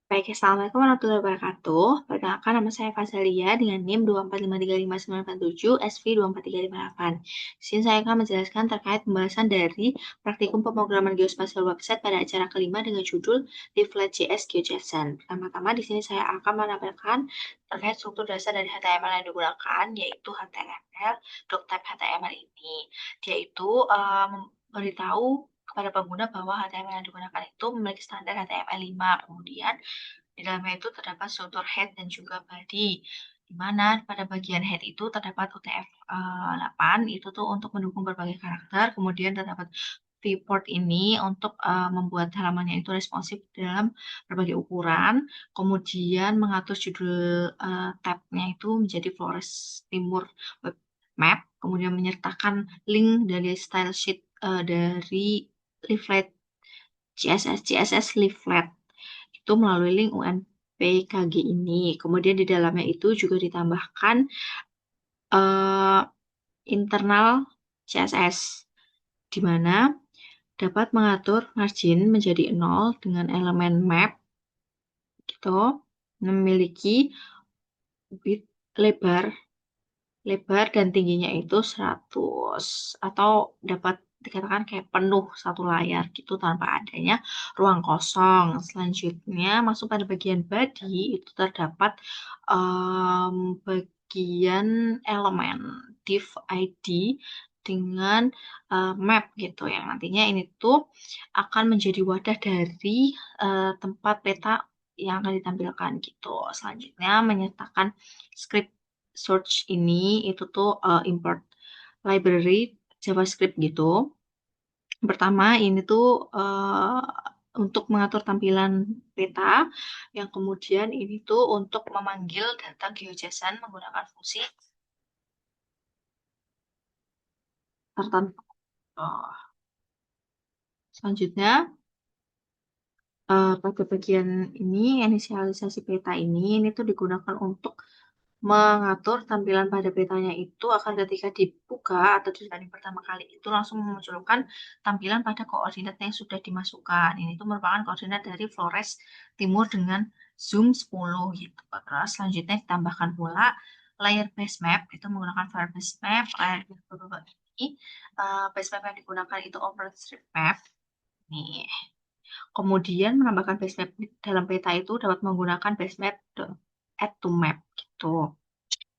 Baik, assalamualaikum warahmatullahi wabarakatuh. Perkenalkan, nama saya Fazalia dengan NIM 245355987 SV 24358. Di sini saya akan menjelaskan terkait pembahasan dari praktikum pemrograman geospasial website pada acara kelima dengan judul Leaflet.js GeoJSON. Pertama-tama di sini saya akan menampilkan terkait struktur dasar dari HTML yang digunakan, yaitu HTML, doctype HTML ini. Dia itu memberitahu kepada pengguna bahwa HTML yang digunakan itu memiliki standar HTML5. Kemudian di dalamnya itu terdapat struktur head dan juga body, di mana pada bagian head itu terdapat UTF-8, itu tuh untuk mendukung berbagai karakter. Kemudian terdapat viewport ini untuk membuat halamannya itu responsif dalam berbagai ukuran. Kemudian mengatur judul tab-nya itu menjadi Flores Timur Web Map. Kemudian menyertakan link dari style sheet dari leaflet CSS leaflet itu melalui link UNPKG ini. Kemudian di dalamnya itu juga ditambahkan eh, internal CSS, di mana dapat mengatur margin menjadi 0 dengan elemen map, gitu, memiliki width lebar dan tingginya itu 100 atau dapat dikatakan kayak penuh satu layar gitu tanpa adanya ruang kosong. Selanjutnya masuk pada bagian body, itu terdapat bagian elemen div ID dengan map gitu, yang nantinya ini tuh akan menjadi wadah dari tempat peta yang akan ditampilkan gitu. Selanjutnya menyertakan script search ini itu tuh import library JavaScript gitu. Pertama ini tuh untuk mengatur tampilan peta, yang kemudian ini tuh untuk memanggil data GeoJSON menggunakan fungsi tertentu. Oh, Selanjutnya pada bagian ini inisialisasi peta ini tuh digunakan untuk mengatur tampilan pada petanya itu akan ketika dibuka atau di pertama kali itu langsung memunculkan tampilan pada koordinat yang sudah dimasukkan. Ini itu merupakan koordinat dari Flores Timur dengan zoom 10 gitu. Terus selanjutnya ditambahkan pula layer base map, itu menggunakan file base map. Layer kedua ini base map yang digunakan itu OpenStreetMap. Nih. Kemudian menambahkan base map dalam peta itu dapat menggunakan base map add to map gitu.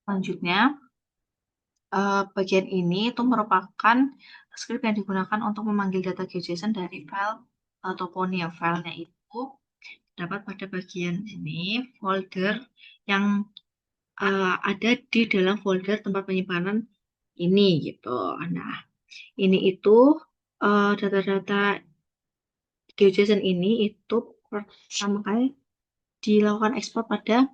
Selanjutnya, bagian ini itu merupakan script yang digunakan untuk memanggil data GeoJSON dari file toponim. Filenya itu dapat pada bagian ini, folder yang ada di dalam folder tempat penyimpanan ini gitu. Nah, ini itu data-data GeoJSON ini itu pertama kali dilakukan ekspor pada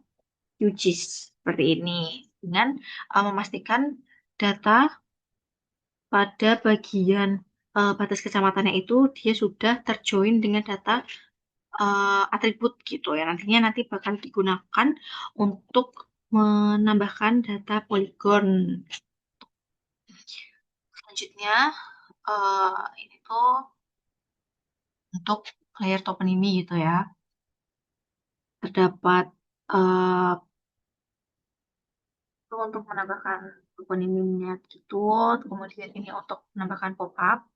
QGIS seperti ini, dengan memastikan data pada bagian batas kecamatannya itu dia sudah terjoin dengan data atribut gitu ya. Nanti bakal digunakan untuk menambahkan data poligon. Selanjutnya ini tuh untuk layer toponimi gitu ya. Terdapat eh, itu untuk menambahkan toponiminya gitu. Kemudian ini untuk menambahkan pop-up.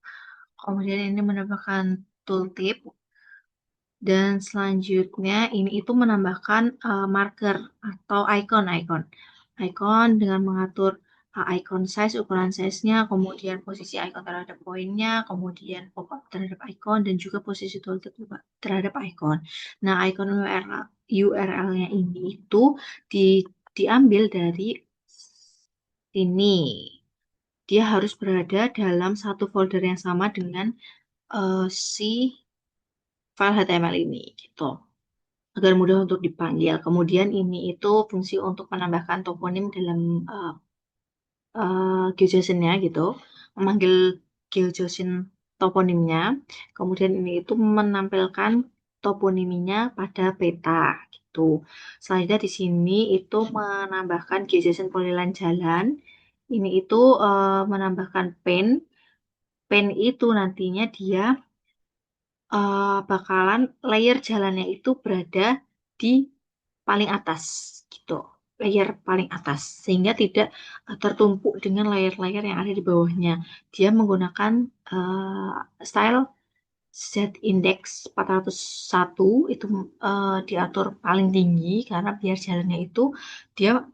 Kemudian ini menambahkan tooltip. Dan selanjutnya ini itu menambahkan marker atau icon. Icon dengan mengatur icon size, ukuran size-nya, kemudian posisi icon terhadap poinnya, kemudian pop-up terhadap icon, dan juga posisi tooltip terhadap icon. Nah, icon URL-nya ini itu diambil dari ini. Dia harus berada dalam satu folder yang sama dengan si file HTML ini gitu, agar mudah untuk dipanggil. Kemudian ini itu fungsi untuk menambahkan toponim dalam GeoJSON-nya gitu, memanggil GeoJSON toponimnya. Kemudian ini itu menampilkan toponiminya pada peta gitu. Selanjutnya di sini itu menambahkan GeoJSON polyline jalan. Ini itu menambahkan pane. Pane itu nantinya dia bakalan layer jalannya itu berada di paling atas gitu, layer paling atas, sehingga tidak tertumpuk dengan layer-layer yang ada di bawahnya. Dia menggunakan style Z-index 401 itu diatur paling tinggi karena biar jalannya itu dia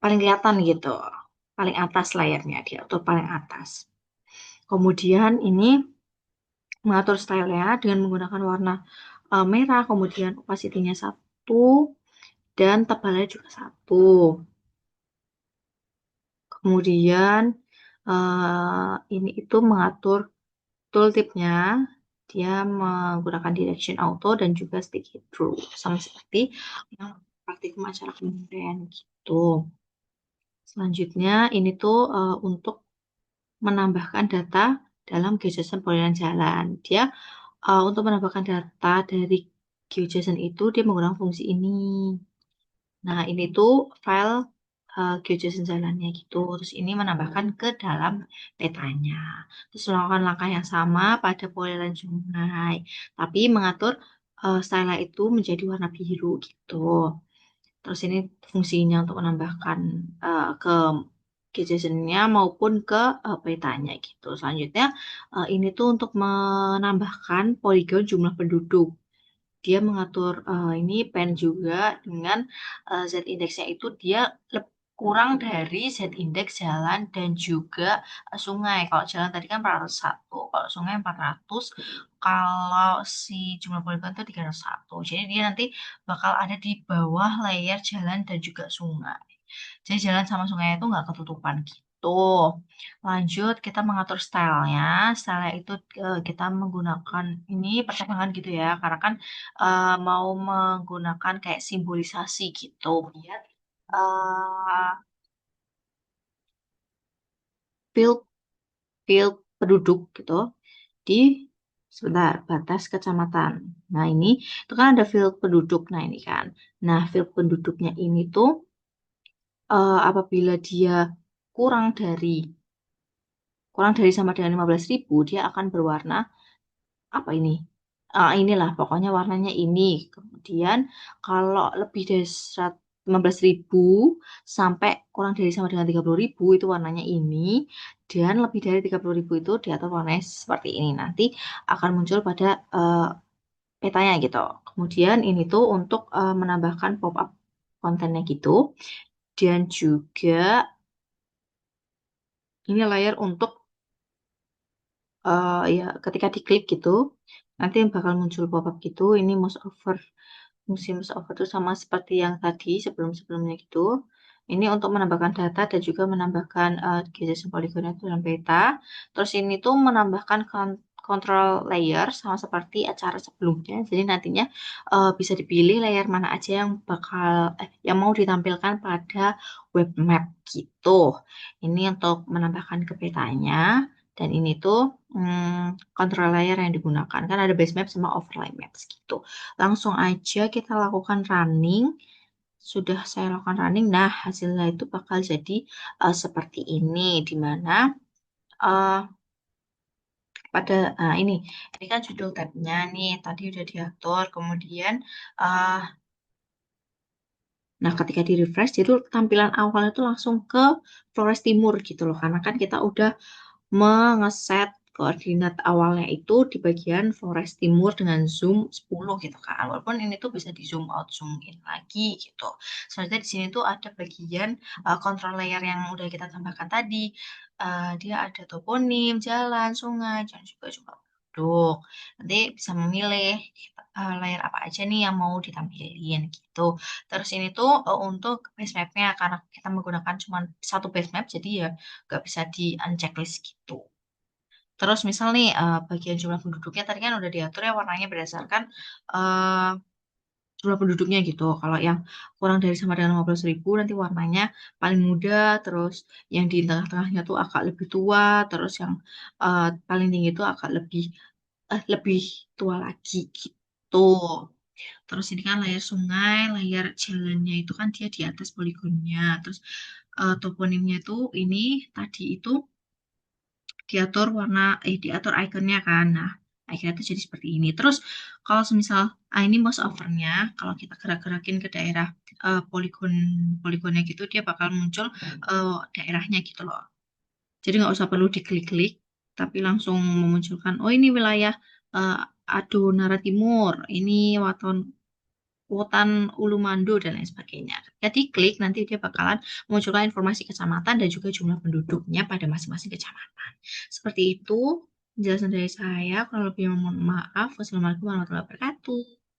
paling kelihatan gitu. Paling atas layarnya diatur paling atas. Kemudian ini mengatur stylenya dengan menggunakan warna merah, kemudian opacity-nya 1 dan tebalnya juga 1. Kemudian ini itu mengatur tooltip-nya, dia menggunakan direction auto dan juga sticky through, sama seperti yang praktikum acara kemarin gitu. Selanjutnya ini tuh untuk menambahkan data dalam GeoJSON Polyline Jalan. Dia untuk menambahkan data dari GeoJSON itu dia menggunakan fungsi ini. Nah, ini tuh file GeoJSON jalannya gitu. Terus ini menambahkan ke dalam petanya. Terus melakukan langkah yang sama pada polyline sungai. Tapi mengatur style itu menjadi warna biru gitu. Terus ini fungsinya untuk menambahkan ke GeoJSON-nya maupun ke petanya gitu. Selanjutnya ini tuh untuk menambahkan poligon jumlah penduduk. Dia mengatur ini pen juga dengan Z-indeksnya itu dia kurang dari Z-indeks jalan dan juga sungai. Kalau jalan tadi kan 401, kalau sungai 400, kalau si jumlah poligon itu 301. Jadi dia nanti bakal ada di bawah layer jalan dan juga sungai. Jadi jalan sama sungai itu nggak ketutupan gitu. Lanjut, kita mengatur stylenya. Style itu kita menggunakan ini percabangan gitu ya, karena kan mau menggunakan kayak simbolisasi gitu biar uh, field field penduduk gitu di sebentar batas kecamatan. Nah ini itu kan ada field penduduk. Nah ini kan, nah field penduduknya ini tuh apabila dia kurang dari sama dengan 15.000 dia akan berwarna apa ini? Inilah pokoknya warnanya ini. Kemudian kalau lebih dari 15.000 sampai kurang dari sama dengan 30.000 itu warnanya ini. Dan lebih dari 30.000 itu di atas warnanya seperti ini. Nanti akan muncul pada petanya gitu. Kemudian ini tuh untuk menambahkan pop-up kontennya gitu. Dan juga ini layar untuk ya ketika diklik gitu nanti bakal muncul pop-up gitu. Ini mouse over, fungsi mouse over itu sama seperti yang tadi sebelum-sebelumnya gitu. Ini untuk menambahkan data dan juga menambahkan JSON polygon itu dalam peta. Terus ini tuh menambahkan control layer sama seperti acara sebelumnya. Jadi nantinya bisa dipilih layer mana aja yang bakal yang mau ditampilkan pada web map gitu. Ini untuk menambahkan ke petanya. Dan ini tuh control layer yang digunakan. Kan ada base map sama overlay maps gitu. Langsung aja kita lakukan running. Sudah saya lakukan running, nah hasilnya itu bakal jadi seperti ini. Dimana uh, pada ini kan judul tabnya nih tadi udah diatur. Kemudian uh, nah ketika di refresh itu tampilan awalnya tuh langsung ke Flores Timur gitu loh. Karena kan kita udah mengeset koordinat awalnya itu di bagian Flores Timur dengan zoom 10 gitu kan. Walaupun ini tuh bisa di zoom out, zoom in lagi gitu. Selanjutnya di sini tuh ada bagian control layer yang udah kita tambahkan tadi. Dia ada toponim, jalan, sungai, dan juga penduduk. Nanti bisa memilih layer apa aja nih yang mau ditampilin gitu. Terus ini tuh untuk base mapnya karena kita menggunakan cuma satu base map jadi ya nggak bisa di unchecklist gitu. Terus misal nih bagian jumlah penduduknya tadi kan udah diatur ya warnanya berdasarkan eh, jumlah penduduknya gitu. Kalau yang kurang dari sama dengan 15.000 nanti warnanya paling muda, terus yang di tengah-tengahnya tuh agak lebih tua, terus yang paling tinggi itu agak lebih tua lagi gitu. Terus ini kan layar sungai, layar jalannya itu kan dia di atas poligonnya. Terus toponimnya itu ini tadi itu diatur warna diatur ikonnya kan. Nah, akhirnya tuh jadi seperti ini. Terus kalau semisal ini mouse overnya, kalau kita gerak-gerakin ke daerah poligonnya gitu, dia bakal muncul daerahnya gitu loh. Jadi nggak usah perlu diklik-klik, tapi langsung memunculkan, oh ini wilayah uh, Adonara Timur, ini Waton Wotan Ulumando dan lain sebagainya. Jadi klik nanti dia bakalan memunculkan informasi kecamatan dan juga jumlah penduduknya pada masing-masing kecamatan. Seperti itu penjelasan dari saya. Kalau lebih mohon maaf. Wassalamualaikum warahmatullahi wabarakatuh.